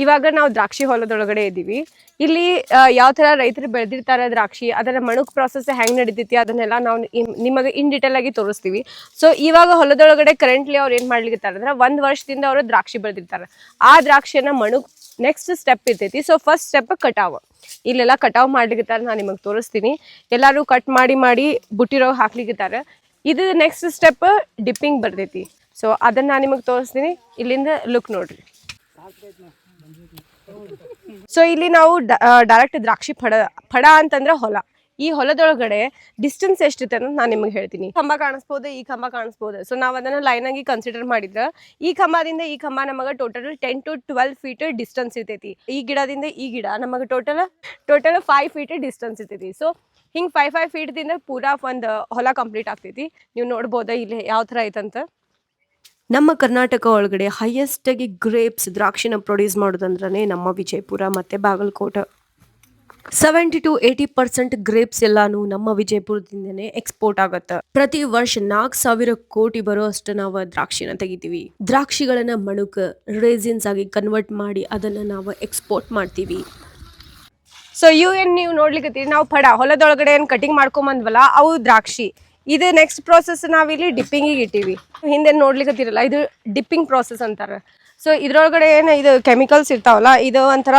ಇವಾಗ ನಾವು ದ್ರಾಕ್ಷಿ ಹೊಲದೊಳಗಡೆ ಇದ್ದೀವಿ. ಇಲ್ಲಿ ಯಾವ ತರ ರೈತರು ಬೆಳೆದಿರ್ತಾರೆ ದ್ರಾಕ್ಷಿ, ಅದರ ಮಣುಕ್ ಪ್ರಾಸೆಸ್ ಹೆಂಗ್ ನಡೀತೈತಿ ಅದನ್ನೆಲ್ಲ ನಾವು ನಿಮಗೆ ಇನ್ ಡಿಟೇಲ್ ಆಗಿ ತೋರಿಸ್ತೀವಿ. ಸೊ ಇವಾಗ ಹೊಲದೊಳಗಡೆ ಕರೆಂಟ್ಲಿ ಅವ್ರು ಏನ್ ಮಾಡ್ಲಿಕ್ಕಿರ್ತಾರೆ ಅಂದ್ರೆ 1 ವರ್ಷದಿಂದ ಅವರು ದ್ರಾಕ್ಷಿ ಬೆಳೆದಿರ್ತಾರೆ. ಆ ದ್ರಾಕ್ಷಿಯನ್ನ ಮಣುಕ್ ನೆಕ್ಸ್ಟ್ ಸ್ಟೆಪ್ ಇರ್ತೈತಿ. ಸೊ ಫಸ್ಟ್ ಸ್ಟೆಪ್ ಕಟಾವ್. ಇಲ್ಲೆಲ್ಲ ಕಟಾವ್ ಮಾಡ್ಲಿಕ್ಕಿರ್ತಾರೆ, ನಾನು ನಿಮಗೆ ತೋರಿಸ್ತೀನಿ. ಎಲ್ಲಾರು ಕಟ್ ಮಾಡಿ ಬುಟ್ಟಿರೋ ಹಾಕ್ಲಿಕ್ಕಿರ್ತಾರೆ. ಇದು ನೆಕ್ಸ್ಟ್ ಸ್ಟೆಪ್ ಡಿಪ್ಪಿಂಗ್ ಬರ್ತೈತಿ. ಸೊ ಅದನ್ನ ನಾನು ನಿಮಗೆ ತೋರಿಸ್ತೀನಿ. ಇಲ್ಲಿಂದ ಲುಕ್ ನೋಡ್ರಿ. ಸೊ ಇಲ್ಲಿ ನಾವು ಡೈರೆಕ್ಟ್ ದ್ರಾಕ್ಷಿ ಫಡ ಅಂತಂದ್ರೆ ಹೊಲ. ಈ ಹೊಲದೊಳಗಡೆ ಡಿಸ್ಟೆನ್ಸ್ ಎಷ್ಟಿದೆ ಅಂತ ನಾನು ನಿಮಗೆ ಹೇಳ್ತೀನಿ. ಕಂಬ ಕಾಣಿಸ್ಬೋದು, ಈ ಕಂಬ ಕಾಣಿಸ್ಬೋದು. ಸೊ ನಾವು ಅದನ್ನ ಲೈನ್ ಆಗಿ ಕನ್ಸಿಡರ್ ಮಾಡಿದ್ರೆ ಈ ಕಂಬದಿಂದ ಈ ಕಂಬ ನಮಗೆ ಟೋಟಲ್ 10 to 12 ಫೀಟ್ ಡಿಸ್ಟೆನ್ಸ್ ಇರ್ತೈತಿ. ಈ ಗಿಡದಿಂದ ಈ ಗಿಡ ನಮಗೆ ಟೋಟಲ್ 5 ಫೀಟ್ ಡಿಸ್ಟೆನ್ಸ್ ಇರ್ತೈತಿ. ಸೊ ಹಿಂಗ್ 5 ಫೀಟ್ ದಿಂದ ಪೂರಾ ಒಂದು ಹೊಲ ಕಂಪ್ಲೀಟ್ ಆಗ್ತೈತಿ. ನೀವು ನೋಡ್ಬೋದ ಇಲ್ಲಿ ಯಾವ ತರ ಐತಂತ. ನಮ್ಮ ಕರ್ನಾಟಕ ಒಳಗಡೆ ಹೈಯೆಸ್ಟ್ ಆಗಿ ಗ್ರೇಪ್ಸ್ ದ್ರಾಕ್ಷಿನ ಪ್ರೊಡ್ಯೂಸ್ ಮಾಡೋದಂದ್ರೆ ನಮ್ಮ ವಿಜಯಪುರ ಮತ್ತೆ ಬಾಗಲಕೋಟೆ. 70 to 80% ಗ್ರೇಪ್ಸ್ ಎಲ್ಲಾನು ನಮ್ಮ ವಿಜಯಪುರದಿಂದನೇ ಎಕ್ಸ್ಪೋರ್ಟ್ ಆಗತ್ತೆ. ಪ್ರತಿ ವರ್ಷ 4,000 ಕೋಟಿ ಬರೋ ಅಷ್ಟು ನಾವು ದ್ರಾಕ್ಷಿನ ತೆಗಿತೀವಿ. ದ್ರಾಕ್ಷಿಗಳನ್ನ ಮಣುಕ ರೇಸಿನ್ಸ್ ಆಗಿ ಕನ್ವರ್ಟ್ ಮಾಡಿ ಅದನ್ನ ನಾವು ಎಕ್ಸ್ಪೋರ್ಟ್ ಮಾಡ್ತೀವಿ. ಸೊ ಏನ್ ನೀವು ನೋಡ್ಲಿಕ್ಕೆ ನಾವು ಹೊಲದೊಳಗಡೆ ಏನ್ ಕಟಿಂಗ್ ಮಾಡ್ಕೊಂಬಂದ್ವಲ್ಲ ಅವು ದ್ರಾಕ್ಷಿ. ಇದು ನೆಕ್ಸ್ಟ್ ಪ್ರಾಸೆಸ್ ನಾವಿಲ್ಲಿ ಡಿಪ್ಪಿಂಗಿಗೆ ಇಟ್ಟಿವಿ. ಹಿಂದೆ ನೋಡ್ಲಿಕ್ಕತ್ತಿರಲ್ಲ, ಇದು ಡಿಪ್ಪಿಂಗ್ ಪ್ರಾಸೆಸ್ ಅಂತಾರೆ. ಸೊ ಇದ್ರೊಳಗಡೆ ಏನು ಇದು ಕೆಮಿಕಲ್ಸ್ ಇರ್ತಾವಲ್ಲ, ಇದು ಒಂಥರ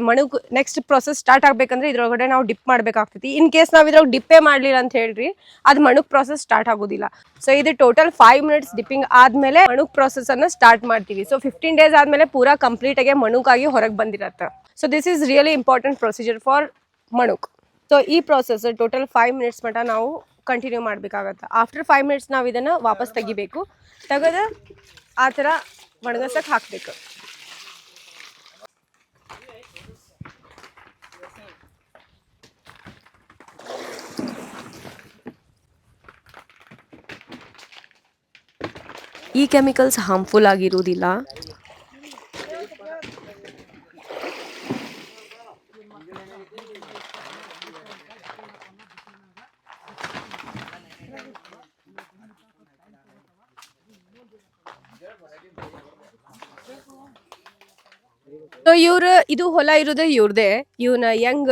ಮಣುಕ್ ನೆಕ್ಸ್ಟ್ ಪ್ರಾಸೆಸ್ ಸ್ಟಾರ್ಟ್ ಆಗ್ಬೇಕಂದ್ರೆ ಇದ್ರೊಳಗಡೆ ನಾವು ಡಿಪ್ ಮಾಡ್ಬೇಕಾಗ್ತೈತಿ. ಇನ್ ಕೇಸ್ ನಾವು ಇದ್ರೊಳಗೆ ಡಿಪ್ಪೇ ಮಾಡ್ಲಿಲ್ಲ ಅಂತ ಹೇಳ್ರಿ, ಅದು ಮಣುಕ್ ಪ್ರಾಸೆಸ್ ಸ್ಟಾರ್ಟ್ ಆಗೋದಿಲ್ಲ. ಸೊ ಇದು ಟೋಟಲ್ 5 ಮಿನಿಟ್ಸ್ ಡಿಪ್ಪಿಂಗ್ ಆದ್ಮೇಲೆ ಮಣುಕ್ ಪ್ರಾಸೆಸ್ ಅನ್ನ ಸ್ಟಾರ್ಟ್ ಮಾಡ್ತೀವಿ. ಸೊ 15 ಡೇಸ್ ಆದ್ಮೇಲೆ ಪೂರಾ ಕಂಪ್ಲೀಟ್ ಆಗಿ ಮಣುಕಾಗಿ ಹೊರಗೆ ಬಂದಿರತ್ತೆ. So this is really important procedure for ಮಣುಕ್. ಸೊ ಈ ಪ್ರಾಸೆಸ್ ಟೋಟಲ್ 5 ಮಿನಿಟ್ಸ್ ಮಟ್ಟ ನಾವು ಕಂಟಿನ್ಯೂ ಮಾಡಬೇಕಾಗತ್ತೆ. ಆಫ್ಟರ್ 5 ಮಿನಿಟ್ಸ್ ನಾವು ಇದನ್ನು ವಾಪಸ್ ತೆಗಿಬೇಕು. ತೆಗೆದು ಆ ಥರ ಒಣಗಸಕ್ಕೆ ಹಾಕಬೇಕು. ಈ ಕೆಮಿಕಲ್ಸ್ ಹಾರ್ಮ್ಫುಲ್ ಆಗಿರುವುದಿಲ್ಲ. ಸೊ ಇದು ಹೊಲ ಇರೋದು ಇವ್ರದೇ. ಇವನ ಯಂಗ್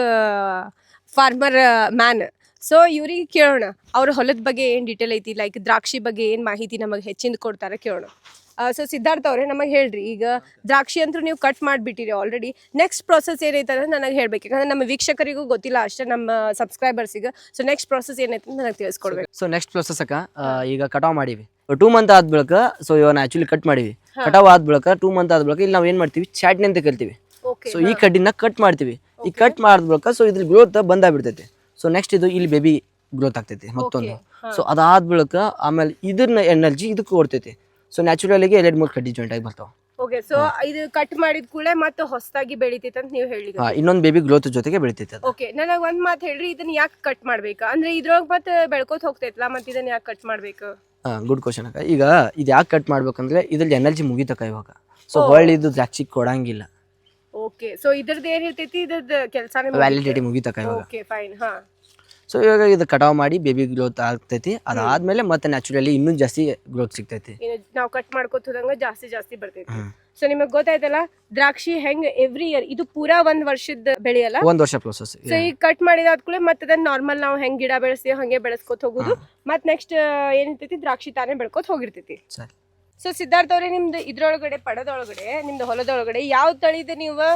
ಫಾರ್ಮರ್ ಮ್ಯಾನ್. ಸೊ ಇವ್ರಿಗೆ ಕೇಳೋಣ ಅವ್ರ ಹೊಲದ ಬಗ್ಗೆ ಏನ್ ಡೀಟೇಲ್ ಐತಿ, ಲೈಕ್ ದ್ರಾಕ್ಷಿ ಬಗ್ಗೆ ಏನ್ ಮಾಹಿತಿ ನಮಗೆ ಹೆಚ್ಚಿಂದ ಕೊಡ್ತಾರೆ ಕೇಳೋಣ. ಸೊ ಸಿದ್ಧಾರ್ಥ ಅವ್ರೆ, ನಮಗೆ ಹೇಳ್ರಿ, ಈಗ ದ್ರಾಕ್ಷಿ ಅಂತೂ ನೀವು ಕಟ್ ಮಾಡಿಬಿಟ್ಟಿರಿ ಆಲ್ರೆಡಿ. ನೆಕ್ಸ್ಟ್ ಪ್ರಾಸೆಸ್ ಏನೈತೆ ಅಂದ್ರೆ ನನಗೆ ಹೇಳ್ಬೇಕು, ಯಾಕಂದ್ರೆ ನಮ್ಮ ವೀಕ್ಷಕರಿಗೂ ಗೊತ್ತಿಲ್ಲ ಅಷ್ಟೇ, ನಮ್ಮ ಸಬ್ಸ್ಕ್ರೈಬರ್ಸಿಗೆ. ಸೊ ನೆಕ್ಸ್ಟ್ ಪ್ರಾಸೆಸ್ ಏನೈತೆ ಅಂತ ನನಗೆ ತಿಳಿಸ್ಕೊಡ್ಬೇಕು. ಸೊ ನೆಕ್ಸ್ಟ್ ಪ್ರೊಸೆಸ್ ಈಗ ಕಟಾವ್ ಮಾಡಿವಿ 2 ಮಂತ್ ಆದ ಬಳಿಕ. ಸೊ ಇವನ್ನ ಆಕ್ಚುಲಿ ಕಟ್ ಮಾಡಿವಿ. ಕಟಾವ್ ಆದ ಬಳಿಕ 2 ಮಂತ್ ಆದ ಬಳಿಕ ಇಲ್ಲಿ ನಾವು ಏನ್ ಮಾಡ್ತೀವಿ, ಚಾಟ್ನಿ ಅಂತ ಕರಿತೀವಿ. ಸೊ ಈ ಕಡ್ಡಿನ ಕಟ್ ಮಾಡ್ತೀವಿ. ಈ ಕಟ್ ಮಾಡಿದ ಬಳಿಕ ಸೊ ಇದ್ರ ಗ್ರೋತ್ ಬಂದಾಗ್ಬಿಡ್ತೈತಿ. ಸೊ ನೆಕ್ಸ್ಟ್ ಇದು ಇಲ್ಲಿ ಬೇಬಿ ಗ್ರೋತ್ ಆಗ್ತೈತಿ ಮತ್ತೊಂದು. ಸೊ ಅದಾದ ಬಳಿಕ ಆಮೇಲೆ ಇದನ್ನ ಎನರ್ಜಿ ಇದಕ್ಕೆ ಕೊಡ್ತೈತಿ. ಸೊ ನ್ಯಾಚುರಲ್ ಆಗಿ 2-3 ಕಡ್ಡಿ ಜಾಯಿಂಟ್ ಆಗಿ ಬರ್ತಾವ. ಓಕೆ. ಸೊ ಇದು ಕಟ್ ಮಾಡಿದ ಕೂಡಲೇ ಮತ್ತೆ ಹೊಸದಾಗಿ ಬೆಳಿತೈತೆ ಅಂತ ನೀವು ಹೇಳಿ. ಇನ್ನೊಂದು ಬೇಬಿ ಗ್ರೋತ್ ಜೊತೆಗೆ ಬೆಳಿತೈತೆ. ಓಕೆ, ನನಗೆ ಒಂದ್ ಮಾತು ಹೇಳ್ರಿ, ಇದನ್ನ ಯಾಕೆ ಕಟ್ ಮಾಡ್ಬೇಕು? ಅಂದ್ರೆ ಇದ್ರೊಳಗೆ ಮತ್ತೆ ಬೆಳ್ಕೋತ ಹೋಗ್ತೈತಲ್ಲ, ಮತ್ತೆ ಇದನ್ನ ಯಾಕೆ ಕಟ್ ಮಾಡ್ಬೇಕು? ಗುಡ್ ಕ್ವಶನ್ ಅಕ್ಕ. ಈಗ ಇದು ಯಾಕೆ ಕಟ್ ಮಾಡ್ಬೇಕಂದ್ರೆ ಇದ್ರಲ್ಲಿ ಎನರ್ಜಿ ಮುಗಿತಕ್ಕ ಇವಾಗ. ಸೊ ಹೊಳ್ಳಿ ಇದು ದ್ರಾಕ್ಷಿ ಕೊಡಂಗಿಲ್ಲ. ಓಕೆ. ಸೊ ಇದ್ರದ್ದು ಏನಿರ್ತೈತಿ, ಇದ್ರದ್ದು ಕೆಲಸನೇ ವ್ಯಾಲಿಡಿಟಿ ಮುಗಿತಕ್ಕ ಇವಾಗ. Okay, fine. ಹಾ. ಸೊ ಇವಾಗ ಇದು ಕಟಾವ್ ಮಾಡಿ ಬೇಬಿ ಗ್ರೋತ್ ಆಗ್ತೈತಿ. ಅದಾದ್ಮೇಲೆ ಮತ್ತೆ ನ್ಯಾಚುರಲಿ ಇನ್ನೂ ಜಾಸ್ತಿ ಗ್ರೋತ್ ಸಿಗ್ತೈತಿ. ನಾವು ಕಟ್ ಮಾಡ್ಕೋತದಂಗ ಜಾಸ್ತಿ ಬರ್ತೈತಿ. ಸೊ ನಿಮಗೆ ಗೊತ್ತಾಯ್ತಲ್ಲ ದ್ರಾಕ್ಷಿ ಹೆಂಗ್ ಎವ್ರಿ ಇಯರ್, ಇದು ಪೂರಾ 1 ವರ್ಷದ ಬೆಳೆ ಅಲ್ಲ, 1 ವರ್ಷ ಪ್ರೋಸೆಸ್. ಸೊ ಈಗ ಕಟ್ ಮಾಡಿದಾದ್ಕೂಳೆ ಮತ್ತೆ ಅದನ್ನ ನಾರ್ಮಲ್ ನಾವು ಹೆಂಗ್ ಗಿಡ ಬೆಳೆಸ್ತೀವಿ ಹಂಗೆ ಬೆಳೆಸ್ಕೊತ ಹೋಗುದು. ಮತ್ ನೆಕ್ಸ್ಟ್ ಏನಿರ್ತೈತಿ, ದ್ರಾಕ್ಷಿ ತಾನೇ ಬೆಳ್ಕೊತ ಹೋಗಿರ್ತೈತಿ. ಸೊ ಸಿದ್ಧಾರ್ಥ ಅವ್ರೆ, ನಿಮ್ದು ಇದ್ರೊಳಗಡೆ ಪಡದೊಳಗಡೆ ನಿಮ್ದು ಹೊಲದೊಳಗಡೆ ಯಾವ ತಳಿದ ನೀವು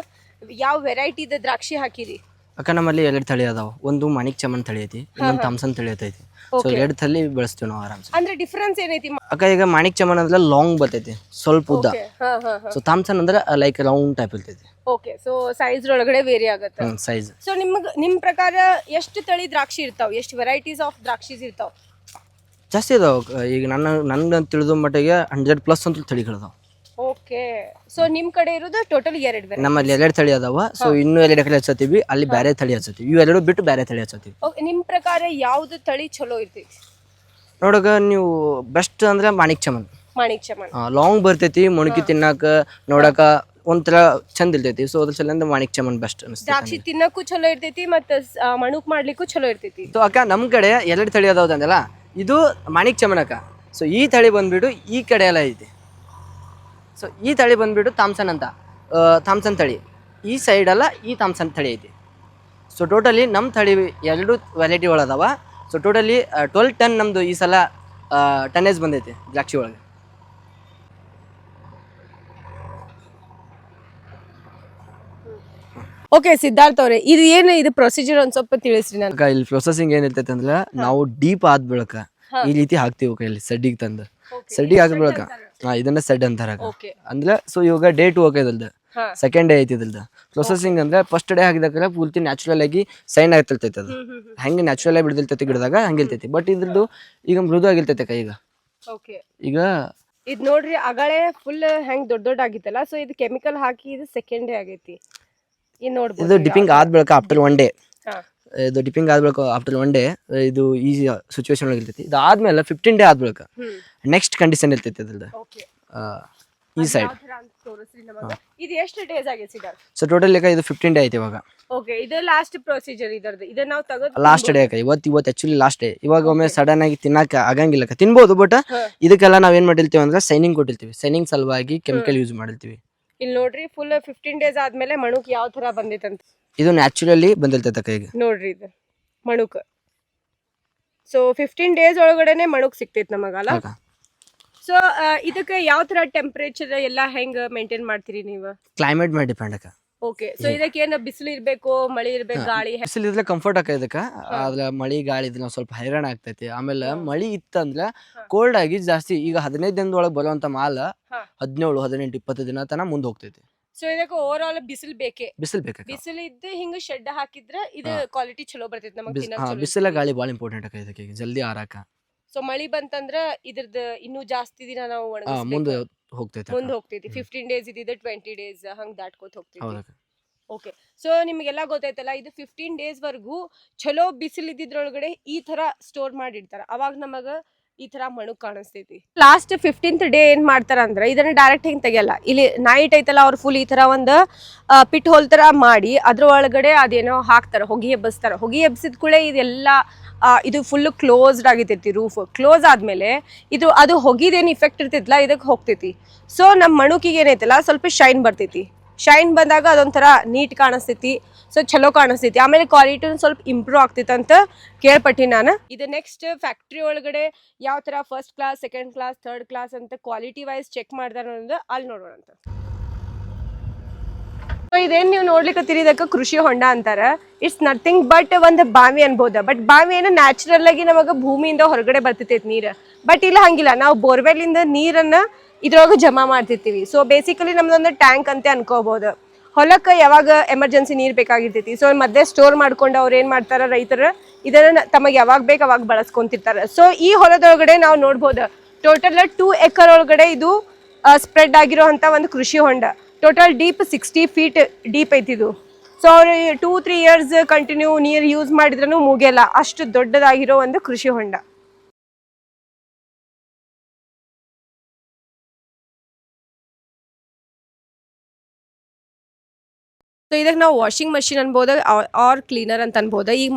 ಯಾವ ವೆರೈಟಿದ ದ್ರಾಕ್ಷಿ ಹಾಕಿರಿ? ಅಕ್ಕ ನಮ್ಮಲ್ಲಿ 2 ತಳಿ ಅದಾವ. ಒಂದು ಮಾಣಿಕ್ ಚಮನ್ ತಳಿ ಐತಿ, ಇನ್ನೊಂದು ಥಾಮ್ಸನ್ ತಳಿ ಐತಿ. ಸೊ 2 ತಳಿ ಬೆಳೆಸ್ತೀವಿ ನಾವು ಆರಾಮ್ಸೆ. ಅಂದ್ರೆ ಡಿಫರೆನ್ಸ್ ಏನೈತಿ ಅಕ್ಕ? ಈಗ ಮಾಣಿಕ್ ಚಮನ್ ಅಂದ್ರೆ ಲಾಂಗ್ ಬರ್ತೈತಿ, ಸ್ವಲ್ಪ ಉದ್ದ. ಸೊ ಥಾಮ್ಸನ್ ಅಂದ್ರೆ ಲೈಕ್ ರೌಂಡ್ ಟೈಪ್ ಇರ್ತೈತಿ. ಓಕೆ. ಸೊ ಸೈಜ್ ಒಳಗಡೆ ವೇರಿ ಆಗುತ್ತೆ ಸೈಜ್. ಸೊ ನಿಮ್ ಪ್ರಕಾರ ಎಷ್ಟು ತಳಿ ದ್ರಾಕ್ಷಿ ಇರ್ತಾವ, ಎಷ್ಟು ವೆರೈಟೀಸ್ ಆಫ್ ದ್ರಾಕ್ಷಿಸ್ ಇರ್ತಾವ? ಜಾಸ್ತಿ ಅದಾವ. ಈಗ ನನ್ನ ತಿಳಿದ ಮಟ್ಟಿಗೆ 100+ ಅಂತ ತಳಿಗಳದಾವ. ಓಕೆ. ಸೊ ನಿಮ್ ಕಡೆ ಇರೋದು ಟೋಟಲ್ 2 ವೆರೈಟಿ. ನಮ್ಮಲ್ಲಿ 2 ತಳಿ ಅದಾವ. ಸೊ ಇನ್ನೂ 2 ಎಕರೆ ಹಚ್ಚತ್ತೀವಿ, ಅಲ್ಲಿ ಬೇರೆ ತಳಿ ಹಚ್ಚತ್ತೀವಿ. ಇವೆರಡು ಬಿಟ್ಟು ಬೇರೆ ತಳಿ ಹಚ್ಚತ್ತೀವಿ. ನಿಮ್ ಪ್ರಕಾರ ಯಾವ್ದು ತಳಿ ಚಲೋ ಇರ್ತೈತಿ ನೋಡಗ? ನೀವು ಬೆಸ್ಟ್ ಅಂದ್ರೆ ಮಾಣಿಕ್ ಚಮನ್. ಲಾಂಗ್ ಬರ್ತೈತಿ, ಮೊಣಕಿ ತಿನ್ನಾಕ ನೋಡಕ ಒಂಥರ ಚಂದ ಇರ್ತೈತಿ. ಸೊ ಅದ್ರ ಸಲಿಂದ ಮಾಣಿಕ್ ಚಮನ್ ಬೆಸ್ಟ್ ಅನಿಸ್ತೈತಿ. ದ್ರಾಕ್ಷಿ ತಿನ್ನಕ್ಕೂ ಚಲೋ ಇರ್ತೈತಿ ಮತ್ತೆ ಮಣುಕ್ ಮಾಡ್ಲಿಕ್ಕೂ ಚಲೋ ಇರ್ತೈತಿ. ಸೊ ಅಕ್ಕ ನಮ್ ಕಡೆ 2 ತಳಿ ಅದಾವಲ್ಲ, ಇದು ಮಾಣಿಕ್ ಚಮನ್ ಅಕ್ಕ. ಸೊ ಈ ತಳಿ ಬಂದ್ಬಿಟ್ಟು ಈ ಕಡೆ ಎಲ್ಲ ಐತಿ. ಸೊ ಈ ತಳಿ ಬಂದ್ಬಿಟ್ಟು ಥಾಮ್ಸನ್ ಅಂತ. ಥಾಮ್ಸನ್ ತಳಿ, ಈ ಸೈಡಲ್ಲ ಈ ಥಾಮ್ಸನ್ ತಳಿ ಐತಿ. ಸೊ ಟೋಟಲಿ ನಮ್ಮ ತಳಿ ಎರಡು ವೆರೈಟಿ ಒಳಗದಾವ. ಸೊ ಟೋಟಲಿ 12 ಟನ್ ನಮ್ಮದು ಈ ಸಲ ಟನ್ನೇಜ್ ಬಂದೈತಿ ದ್ರಾಕ್ಷಿ ಒಳಗೆ. ಓಕೆ ಸಿದ್ಧಾರ್ಥ್ ಅವ್ರೆ, ಇದು ಏನು ಇದು ಪ್ರೊಸೀಜರ್ ಒಂದ್ ಸ್ವಲ್ಪ ತಿಳಿಸ್ರಿ ನನಗೆ. ಇಲ್ಲಿ ಪ್ರೊಸೆಸಿಂಗ್ ಏನಿರ್ತೈತೆ ಅಂದ್ರೆ ನಾವು ಡೀಪ್ ಆದ ಬಳಿಕ ಈ ರೀತಿ ಹಾಕ್ತಿವಿ ಕೈಯಲ್ಲಿ ಸಡ್ಡಿಗೆ ತಂದು. ಸಡ್ಡಿಗೆ ಹಾಕಿದ ಬಳಿಕ ಇದನ್ನ ಸೆಡ್ ಅಂತಾರ ಅಂದ್ರೆ. ಸೊ ಇವಾಗ ಡೇ 2 ಹೋಗೋದಲ್ದ, ಸೆಕೆಂಡ್ ಡೇ ಐತಿ ಇದ್ರದ್ದು ಪ್ರೊಸೆಸಿಂಗ್. ಅಂದ್ರೆ ಫಸ್ಟ್ ಡೇ ಹಾಕಿದಾಗ ಪೂರ್ತಿ ನ್ಯಾಚುರಲ್ ಆಗಿ ಸೈನ್ ಆಗ್ತಿರ್ತೈತೆ. ಅದು ಹೆಂಗೆ ನ್ಯಾಚುರಲ್ ಆಗಿ ಬಿಡ್ದಿರ್ತೈತಿ ಗಿಡದಾಗ ಹಂಗಿರ್ತೈತಿ. ಬಟ್ ಇದ್ರದ್ದು ಈಗ ಮೃದು ಆಗಿರ್ತೈತೆ ಕೈ. ಈಗ ಇದ್ ನೋಡ್ರಿ, ಅಗಳೇ ಫುಲ್ ಹೆಂಗ್ ದೊಡ್ಡ ಆಗಿತ್ತಲ್ಲ. ಸೊ ಇದು ಕೆಮಿಕಲ್ ಹಾಕಿ ಇದು ಸೆಕೆಂಡ್ ಡೇ ಆಗೈತಿ. ಇದು ಡಿಪಿಂಗ್ ಆದ ಬಳಿಕ ಆಫ್ಟರ್ 1 ಡೇ, ಇದು ಡಿಪಿಂಗ್ ಆದ ಬಳಿಕ ಆಫ್ಟರ್ 1 ಡೇ ಇದು ಈ ಸಿಚುವೇಶನ್ ಒಳಗೆ ಇರ್ತೈತಿ. ಇದು ಆದ್ಮೇಲೆ 15 ಡೇ ಆದ ಬಳಿಕ ನೆಕ್ಸ್ಟ್ ಕಂಡೀಷನ್ ಇರ್ತೈತಿ ಅದ್ರದ್ದು ಈ ಸೈಡ್. ಇದು ಎಷ್ಟು ಡೇಸ್ ಆಗೈತಿ ಸರ್? ಸೊ ಟೋಟಲ್ ಲೆಕ್ಕ ಇದು 15 ಡೇ ಐತಿ ಇವಾಗ. ಓಕೆ, ಇದು ಲಾಸ್ಟ್ ಪ್ರೊಸೀಜರ್ ಇದರದ್ದು. ಇದನ್ನ ನಾವು ತೆಗೆದು ಲಾಸ್ಟ್ ಡೇ ಇವತ್ತು ಆಕ್ಚುಲಿ ಲಾಸ್ಟ್ ಡೇ. ಇವಾಗ ಒಮ್ಮೆ ಸಡನ್ ಆಗಿ ತಿನ್ನಕ ಆಗಂಗಿಲ್ಲ, ತಿನ್ಬೋದು. ಬಟ್ ಇದಕ್ಕೆಲ್ಲ ನಾವ್ ಏನ್ ಮಾಡಿರ್ತೀವಿ ಅಂದ್ರೆ ಸೈನಿಂಗ್ ಕೊಟ್ಟಿರ್ತೀವಿ. ಸೈನಿಂಗ್ ಸಲುವಾಗಿ ಕೆಮಿಕಲ್ ಯೂಸ್ ಮಾಡಿರ್ತೀವಿ. ಇಲ್ಲಿ ನೋಡ್ರಿ, ಫುಲ್ 15 ಡೇಸ್ ಆದ್ಮೇಲೆ ಮಣುಕ್ ಯಾವ ತರ ಬಂದೈತಂತ. ಇದು ನ್ಯಾಚುರಲಿ ಬಂದಿರ್ತೈತೆ ಕೈಗೆ. ನೋಡ್ರಿ ಇದು ಮಣುಕ್. ಸೊ 15 ಡೇಸ್ ಒಳಗಡೆನೆ ಮಣುಕ್ ಸಿಕ್ತೈತ್ ನಮಗಲ್ಲ. ಸೊ ಇದಕ್ಕೆ ಯಾವ ತರ ಟೆಂಪರೇಚರ್ ಎಲ್ಲ ಹೆಂಗ್ ಮೇಂಟೈನ್ ಮಾಡ್ತೀರಿ ನೀವು? ಕ್ಲೈಮೇಟ್ ಮೇಲೆ ಡಿಪೆಂಡ್ ಅಕ್ಕ. ಓಕೆ, ಸೊ ಇದಕ್ಕೆ ಏನು ಬಿಸಿಲು ಇರ್ಬೇಕು, ಮಳಿ ಇರ್ಬೇಕು, ಗಾಳಿ? ಬಿಸಿಲು ಇದ್ರೆ ಕಂಫರ್ಟ್ ಆಕ ಇದಕ್ಕ. ಆದ್ರೆ ಮಳಿ ಗಾಳಿ ಇದ್ರೆ ಸ್ವಲ್ಪ ಹೈರಾಣ ಆಗ್ತೈತಿ. ಆಮೇಲೆ ಮಳಿ ಇತ್ತಂದ್ರೆ ಕೋಲ್ಡ್ ಆಗಿ ಜಾಸ್ತಿ ಈಗ 15 ದಿನದೊಳಗೆ ಬರುವಂತ ಮಾಲ್ 17, 18, 20 ದಿನ ತನ ಮುಂದೆ ಹೋಗ್ತೈತಿ. ಸೊ ಇದಕ್ಕೆ ಓವರ್ ಆಲ್ ಬಿಸಿಲು ಬೇಕೇ. ಬಿಸಿಲು ಬೇಕು. ಬಿಸಿಲು ಇದ್ದು ಹಿಂಗ ಶೆಡ್ ಹಾಕಿದ್ರೆ ಇದು ಕ್ವಾಲಿಟಿ ಚಲೋ ಬರ್ತೈತಿ ನಮಗೆ. ಬಿಸಿಲ ಗಾಳಿ ಬಾಳ ಇಂಪಾರ್ಟೆಂಟ್ ಆಕ ಇದಕ್ಕೆ, ಜಲ್ದಿ ಆರಾಕ. ಸೊ ಮಳಿ ಬಂತಂದ್ರ ಇದ್ರದ್ದು ಇನ್ನೂ ಜಾಸ್ತಿ ದಿನ ನಾವು ಮುಂದೆ ಹೋಗ್ತೈತಿ. 15 ಡೇಸ್ ಇದ್ದಿದ್ದು 20 ಡೇಸ್ ಹಂಗ್ ದಾಟ್ಕೋತ ಹೋಗ್ತೈತಿ. ಓಕೆ, ಸೊ ನಿಮ್ಗೆಲ್ಲ ಗೊತ್ತೈತಲ್ಲ, ಇದು 15 ಡೇಸ್ ವರ್ಗು ಚಲೋ ಬಿಸಿಲು ಇದ್ದಿದ್ರೊಳಗಡೆ ಈ ತರ ಸ್ಟೋರ್ ಮಾಡಿರ್ತಾರ. ಅವಾಗ ನಮಗ ಈ ತರ ಮಣುಕ್ ಕಾಣಿಸ್ತೈತಿ. ಲಾಸ್ಟ್ 15th ಡೇ ಏನ್ ಮಾಡ್ತಾರ ಅಂದ್ರೆ ಇದನ್ನ ಡೈರೆಕ್ಟ್ ಹಿಂಗ್ ತೆಗಿಯಲ್ಲ. ಇಲ್ಲಿ ನೈಟ್ ಐತಲ್ಲ, ಅವ್ರು ಫುಲ್ ಈ ತರ ಒಂದು ಪಿಟ್ ಹೋಲ್ ತರ ಮಾಡಿ ಅದ್ರ ಒಳಗಡೆ ಅದೇನೋ ಹಾಕ್ತಾರ, ಹೊಗೆ ಎಬ್ಬಿಸ್ತಾರ. ಹೊಗೆ ಎಬ್ಸಿದ ಕೂಡಲೇ ಇದೆಲ್ಲ ಇದು ಫುಲ್ ಕ್ಲೋಸ್ಡ್ ಆಗಿರ್ತೈತಿ. ರೂಫ್ ಕ್ಲೋಸ್ ಆದ್ಮೇಲೆ ಅದು ಹೊಗಿದೇನು ಇಫೆಕ್ಟ್ ಇರ್ತೈತಿಲ್ಲ, ಇದಕ್ಕೆ ಹೋಗ್ತೈತಿ. ಸೊ ನಮ್ಮ ಮಣುಕಿಗೆ ಏನೈತಲ್ಲ ಸ್ವಲ್ಪ ಶೈನ್ ಬರ್ತೈತಿ. ಶೈನ್ ಬಂದಾಗ ಅದೊಂಥರ ನೀಟ್ ಕಾಣಿಸ್ತೈತಿ. ಸೊ ಚಲೋ ಕಾಣಿಸ್ತೈತಿ. ಆಮೇಲೆ ಕ್ವಾಲಿಟಿ ಸ್ವಲ್ಪ ಇಂಪ್ರೂವ್ ಆಗ್ತೈತಿ ಅಂತ ಕೇಳ್ಪಟ್ಟಿ ನಾನು. ಇದು ನೆಕ್ಸ್ಟ್ ಫ್ಯಾಕ್ಟ್ರಿ ಒಳಗಡೆ ಯಾವ ತರ first class, second class, third class ಅಂತ ಕ್ವಾಲಿಟಿ ವೈಸ್ ಚೆಕ್ ಮಾಡ್ದಾರ ಅನ್ನೋದು ಅಲ್ಲಿ ನೋಡೋಣ ಅಂತ. ಸೊ ಇದೇನ್ ನೀವು ನೋಡ್ಲಿಕ್ಕೆ ಇದಕ್ಕೆ ಕೃಷಿ ಹೊಂಡ ಅಂತಾರ. ಇಟ್ಸ್ ನಥಿಂಗ್ ಬಟ್ ಒಂದು ಬಾವಿ ಅನ್ಬೋದ. ಬಟ್ ಬಾವಿ ಏನು ನ್ಯಾಚುರಲ್ ಆಗಿ ನಮಗ ಭೂಮಿಯಿಂದ ಹೊರಗಡೆ ಬರ್ತೈತಿ ನೀರು. ಬಟ್ ಇಲ್ಲ ಹಂಗಿಲ್ಲ, ನಾವು ಬೋರ್ವೆಲ್ ಇಂದ ನೀರನ್ನ ಇದ್ರೊಳಗೆ ಜಮಾ ಮಾಡ್ತಿರ್ತೀವಿ. ಸೊ ಬೇಸಿಕಲಿ ನಮ್ದೊಂದು ಟ್ಯಾಂಕ್ ಅಂತ ಅನ್ಕೋಬಹುದು. ಹೊಲಕ್ಕೆ ಯಾವಾಗ ಎಮರ್ಜೆನ್ಸಿ ನೀರು ಬೇಕಾಗಿರ್ತೈತಿ, ಸೊ ಮಧ್ಯೆ ಸ್ಟೋರ್ ಮಾಡ್ಕೊಂಡು ಅವ್ರು ಏನ್ ಮಾಡ್ತಾರ, ರೈತರು ಇದನ್ನ ತಮಗೆ ಯಾವಾಗ ಬೇಕು ಅವಾಗ ಬಳಸ್ಕೊಂತಿರ್ತಾರೆ. ಸೊ ಈ ಹೊಲದೊಳಗಡೆ ನಾವು ನೋಡ್ಬೋದು ಟೋಟಲ್ 2 ಎಕರ್ ಒಳಗಡೆ ಇದು ಸ್ಪ್ರೆಡ್ ಆಗಿರೋ ಅಂತ ಒಂದು ಕೃಷಿ ಹೊಂಡ. ಟೋಟಲ್ ಡೀಪ್ 60 ಫೀಟ್ ಡೀಪ್ ಐತಿದು. ಸೊ ಅವ್ರು 2-3 ಇಯರ್ಸ್ ಕಂಟಿನ್ಯೂ ನೀರು ಯೂಸ್ ಮಾಡಿದ್ರೂ ಮುಗಿಯಲ್ಲ, ಅಷ್ಟು ದೊಡ್ಡದಾಗಿರೋ ಒಂದು ಕೃಷಿ ಹೊಂಡ. ಸೊ ಇದಕ್ಕೆ ನಾವು ವಾಷಿಂಗ್ ಮಷಿನ್ ಅನ್ಬೋದು, ಆರ್ ಕ್ಲೀನರ್ ಅಂತ ಅನ್ಬೋದು. ಈಗ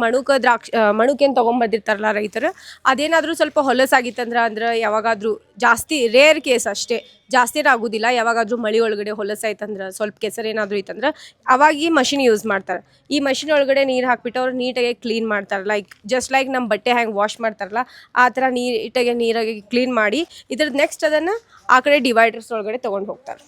ಮಣುಕೇನು ತೊಗೊಂಬಂದಿರ್ತಾರಲ್ಲ ರೈತರು, ಅದೇನಾದರೂ ಸ್ವಲ್ಪ ಹೊಲಸಾಗಿತ್ತಂದ್ರೆ ಅಂದ್ರೆ ಯಾವಾಗಾದ್ರೂ ಜಾಸ್ತಿ ರೇರ್ ಕೇಸ್ ಅಷ್ಟೇ, ಜಾಸ್ತಿ ಆಗೋದಿಲ್ಲ. ಯಾವಾಗಾದ್ರೂ ಮಳೆ ಒಳಗಡೆ ಹೊಲಸಾಯ್ತಂದ್ರೆ ಸ್ವಲ್ಪ ಕೆಸರು ಏನಾದರೂ ಇತ್ತಂದ್ರೆ ಅವಾಗ ಈ ಮಷಿನ್ ಯೂಸ್ ಮಾಡ್ತಾರೆ. ಈ ಮಷಿನ್ ಒಳಗಡೆ ನೀರು ಹಾಕ್ಬಿಟ್ಟು ಅವ್ರು ನೀಟಾಗಿ ಕ್ಲೀನ್ ಮಾಡ್ತಾರೆ. ಜಸ್ಟ್ ಲೈಕ್ ನಮ್ಮ ಬಟ್ಟೆ ಹೆಂಗೆ ವಾಶ್ ಮಾಡ್ತಾರಲ್ಲ ಆ ಥರ ನೀಟಾಗಿ ನೀರಾಗಿ ಕ್ಲೀನ್ ಮಾಡಿ ಇದ್ರದ್ದು ನೆಕ್ಸ್ಟ್ ಅದನ್ನು ಆ ಕಡೆ ಡಿವೈಡರ್ಸ್ ಒಳಗಡೆ ತೊಗೊಂಡು ಹೋಗ್ತಾರೆ.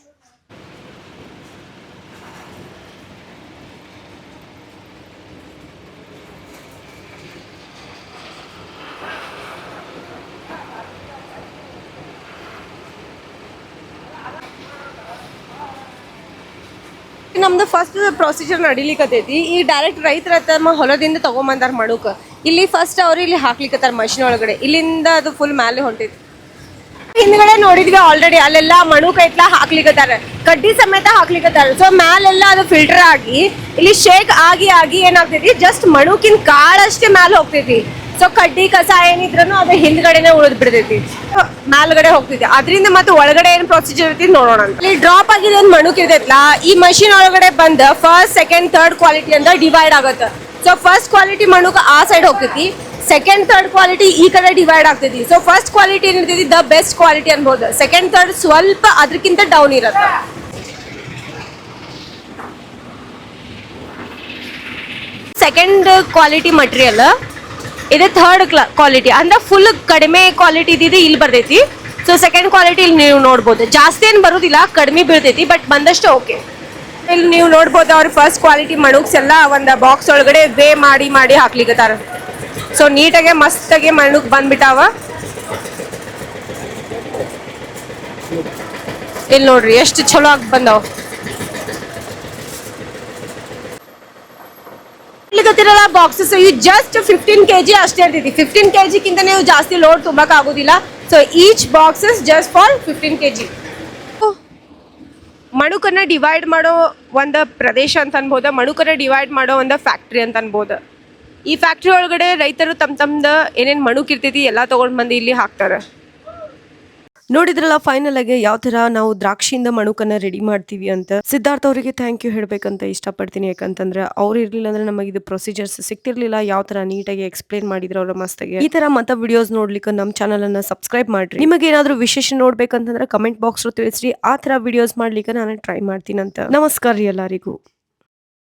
ನಮ್ದು ಫಸ್ಟ್ ಪ್ರೊಸೀಜರ್ ನಡಿಲಿಕ್ಕತೈತಿ. ಈ ಡೈರೆಕ್ಟ್ ರೈತರ ತಮ್ಮ ಹೊಲದಿಂದ ತಗೊಂಬಂದಾರ ಮಣುಕ್. ಇಲ್ಲಿ ಫಸ್ಟ್ ಅವ್ರು ಇಲ್ಲಿ ಹಾಕ್ಲಿಕ್ಕತ್ತಾರ ಮಷಿನ್ ಒಳಗಡೆ. ಇಲ್ಲಿಂದ ಅದು ಫುಲ್ ಮೇಲೆ ಹೊಂಟೈತಿ. ಹಿಂದ್ಗಡೆ ನೋಡಿದ್ವಿ ಆಲ್ರೆಡಿ, ಅಲ್ಲೆಲ್ಲ ಮಣುಕ್ ಐತ್ಲಾ ಹಾಕ್ಲಿಕ್ಕತ್ತಾರ, ಕಡ್ಡಿ ಸಮೇತ ಹಾಕ್ಲಿಕ್ಕತ್ತಾರ. ಸೊ ಮ್ಯಾಲೆಲ್ಲ ಅದು ಫಿಲ್ಟರ್ ಆಗಿ ಇಲ್ಲಿ ಶೇಕ್ ಆಗಿ ಏನಾಗ್ತೈತಿ, ಜಸ್ಟ್ ಮಣುಕಿನ ಕಾಳಷ್ಟೇ ಮ್ಯಾಲೆ ಹೋಗ್ತೈತಿ. ಸೊ ಕಡ್ಡಿ ಕಸ ಏನಿದ್ರು ಅದು ಹಿಂದ್ಗಡೆನೆ ಉಳಿದ್ ಬಿಡ್ತೈತಿ, ಮೇಲ್ಗಡೆ ಹೋಗ್ತೈತಿ. ಅದರಿಂದ ಮತ್ತೆ ಒಳಗಡೆ ಏನ್ ಪ್ರೊಸೀಜರ್ ಇರ್ತೈತಿ ನೋಡೋಣ. ಇಲ್ಲಿ ಡ್ರಾಪ್ ಆಗಿದೆ ಏನ್ ಮಣುಕ್ ಇರ್ತೈತ್ಲ, ಈ ಮಷಿನ್ ಒಳಗಡೆ ಬಂದ ಫಸ್ಟ್, ಸೆಕೆಂಡ್, ಥರ್ಡ್ ಕ್ವಾಲಿಟಿ ಅಂತ ಡಿವೈಡ್ ಆಗುತ್ತೆ. ಸೊ ಫಸ್ಟ್ ಕ್ವಾಲಿಟಿ ಮಣುಕ್ ಆ ಸೈಡ್ ಹೋಗ್ತೈತಿ, ಸೆಕೆಂಡ್ ಥರ್ಡ್ ಕ್ವಾಲಿಟಿ ಈ ಕಡೆ ಡಿವೈಡ್ ಆಗ್ತೈತಿ. ಸೊ ಫಸ್ಟ್ ಕ್ವಾಲಿಟಿ ಏನಿರ್ತೈತಿ ದ ಬೆಸ್ಟ್ ಕ್ವಾಲಿಟಿ ಅನ್ಬೋದು, ಸೆಕೆಂಡ್ ಥರ್ಡ್ ಸ್ವಲ್ಪ ಅದಕ್ಕಿಂತ ಡೌನ್ ಇರುತ್ತೆ. ಸೆಕೆಂಡ್ ಕ್ವಾಲಿಟಿ ಮಟೀರಿಯಲ್, ಇದು ಥರ್ಡ್ ಕ್ವಾಲಿಟಿ ಅಂದ್ರೆ ಫುಲ್ ಕಡಿಮೆ ಕ್ವಾಲಿಟಿ ಇದ್ದಿದ್ದು ಇಲ್ಲಿ ಬರ್ತೈತಿ. ಸೊ ಸೆಕೆಂಡ್ ಕ್ವಾಲಿಟಿ ಇಲ್ಲಿ ನೀವು ನೋಡ್ಬೋದು, ಜಾಸ್ತಿ ಏನು ಬರೋದಿಲ್ಲ, ಕಡಿಮೆ ಬೀಳ್ತೈತಿ, ಬಟ್ ಬಂದಷ್ಟು ಓಕೆ. ಇಲ್ಲಿ ನೀವು ನೋಡ್ಬೋದು ಅವ್ರ ಫಸ್ಟ್ ಕ್ವಾಲಿಟಿ ಮಣುಕ್ಸ್ ಎಲ್ಲ ಒಂದು ಬಾಕ್ಸ್ ಒಳಗಡೆ ವೇ ಮಾಡಿ ಮಾಡಿ ಹಾಕ್ಲಿಕ್ಕತ್ತಾರ. ಸೊ ನೀಟಾಗೆ ಮಸ್ತಾಗೆ ಮಣುಕ್ ಬಂದ್ಬಿಟ್ಟಾವ. ಇಲ್ಲಿ ನೋಡ್ರಿ ಎಷ್ಟು ಚಲೋ ಆಗಿ ಬಂದಾವ. ಗೊತ್ತಿರಲ್ಲ ಬಾಕ್ಸಸ್ ಇವು ಜಸ್ಟ್ 15 kg ಅಷ್ಟೇ ಇರ್ತೈತಿ. 15 kg ಕಿಂತ ನೀವು ಜಾಸ್ತಿ ಲೋಡ್ ತುಂಬಕ್ ಆಗೋದಿಲ್ಲ. So each boxes just for 15 kg. ಮಣುಕನ್ನ ಡಿವೈಡ್ ಮಾಡೋ ಒಂದು ಪ್ರದೇಶ ಅಂತ ಅನ್ಬೋದು, ಮಣುಕನ್ನ ಡಿವೈಡ್ ಮಾಡೋ ಒಂದು ಫ್ಯಾಕ್ಟ್ರಿ ಅಂತ ಅನ್ಬೋದು. ಈ ಫ್ಯಾಕ್ಟ್ರಿ ಒಳಗಡೆ ರೈತರು ತಮ್ದು ಏನೇನು ಮಣುಕ್ ಇರ್ತೈತಿ ಎಲ್ಲ ತಗೊಂಡ್ ಬಂದು ಇಲ್ಲಿ ಹಾಕ್ತಾರೆ. ನೋಡಿದ್ರಲ್ಲ ಫೈನಲ್ ಆಗಿ ಯಾವ ತರ ನಾವು ದ್ರಾಕ್ಷಿಯಿಂದ ಮಣುಕನ್ನ ರೆಡಿ ಮಾಡ್ತೀವಿ ಅಂತ. ಸಿದ್ಧಾರ್ಥ ಅವರಿಗೆ ಥ್ಯಾಂಕ್ ಯು ಹೇಳ್ಬೇಕಂತ ಇಷ್ಟಪಡ್ತೀನಿ. ಯಾಕಂತಂದ್ರೆ ಅವ್ರು ಇರ್ಲಿಲ್ಲ ಅಂದ್ರೆ ನಮಗೆ ಇದು ಪ್ರೊಸೀಜರ್ಸ್ ಸಿಕ್ತಿರ್ಲಿಲ್ಲ. ಯಾವ ತರ ನೀಟಾಗಿ ಎಕ್ಸ್ಪ್ಲೇನ್ ಮಾಡಿದ್ರು ಅವ್ರ ಮಸ್ತಾಗಿ. ಈ ತರ ಮತ್ತ ವಿಡಿಯೋಸ್ ನೋಡ್ಲಿಕ್ಕೆ ನಮ್ಮ ಚಾನಲ್ ಅನ್ನ ಸಬ್ಸ್ಕ್ರೈಬ್ ಮಾಡ್ರಿ. ನಿಮಗೆ ಏನಾದ್ರು ವಿಶೇಷ ನೋಡ್ಬೇಕಂತಂದ್ರೆ ಕಮೆಂಟ್ ಬಾಕ್ಸ್ ತಿಳಿಸ್ರಿ. ಆ ತರ ವಿಡಿಯೋಸ್ ಮಾಡ್ಲಿಕ್ಕೆ ನಾನು ಟ್ರೈ ಮಾಡ್ತೀನಿ ಅಂತ. ನಮಸ್ಕಾರ ರೀ ಎಲ್ಲರಿಗೂ.